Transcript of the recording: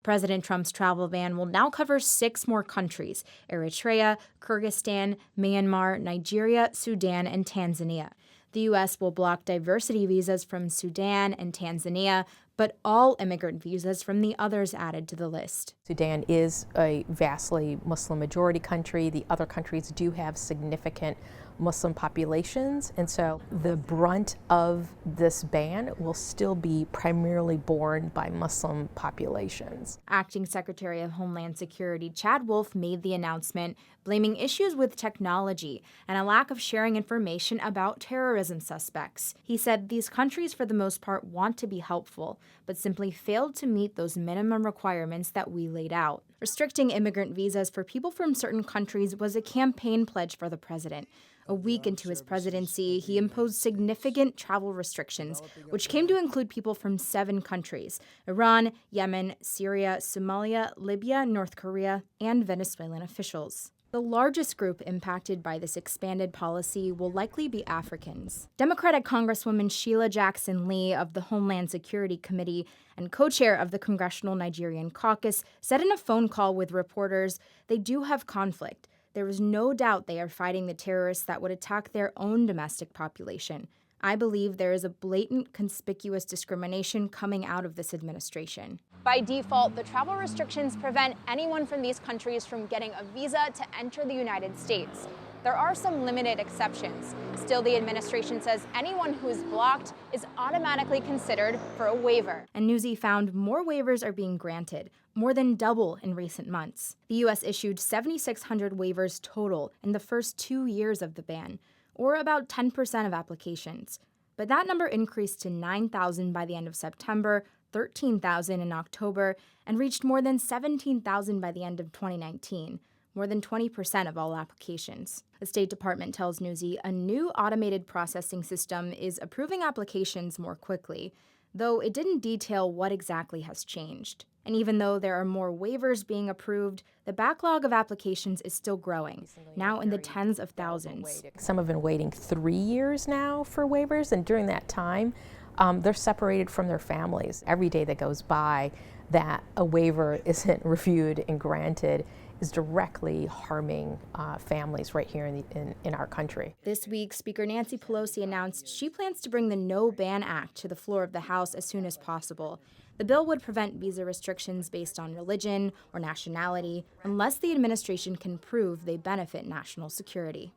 President Trump's travel ban will now cover 6 more countries: Eritrea, Kyrgyzstan, Myanmar, Nigeria, Sudan, and Tanzania. The U.S. will block diversity visas from Sudan and Tanzania, but all immigrant visas from the others added to the list. Sudan is a vastly Muslim majority country. The other countries do have significant Muslim populations, and so the brunt of this ban will still be primarily borne by Muslim populations. Acting Secretary of Homeland Security Chad Wolf made the announcement, blaming issues with technology and a lack of sharing information about terrorism suspects. He said these countries, for the most part, want to be helpful, but simply failed to meet those minimum requirements that we laid out. Restricting immigrant visas for people from certain countries was a campaign pledge for the president. A week into his presidency, he imposed significant travel restrictions, which came to include people from 7 countries: Iran, Yemen, Syria, Somalia, Libya, North Korea, and Venezuelan officials. The largest group impacted by this expanded policy will likely be Africans. Democratic Congresswoman Sheila Jackson Lee of the Homeland Security Committee and co-chair of the Congressional Nigerian Caucus said in a phone call with reporters they do have conflict. There is no doubt they are fighting the terrorists that would attack their own domestic population. I believe there is a blatant, conspicuous discrimination coming out of this administration. By default, the travel restrictions prevent anyone from these countries from getting a visa to enter the United States. There are some limited exceptions. Still, the administration says anyone who is blocked is automatically considered for a waiver. And Newsy found more waivers are being granted, more than double in recent months. The U.S. issued 7,600 waivers total in the first 2 years of the ban, or about 10% of applications. But that number increased to 9,000 by the end of September, 13,000 in October, and reached more than 17,000 by the end of 2019. More than 20% of all applications. The State Department tells Newsy a new automated processing system is approving applications more quickly, though it didn't detail what exactly has changed. And even though there are more waivers being approved, the backlog of applications is still growing, now in the tens of thousands. Some have been waiting 3 years now for waivers, and during that time, they're separated from their families. Every day that goes by that a waiver isn't reviewed and granted is directly harming families right here in our country. This week, Speaker Nancy Pelosi announced she plans to bring the No Ban Act to the floor of the House as soon as possible. The bill would prevent visa restrictions based on religion or nationality unless the administration can prove they benefit national security.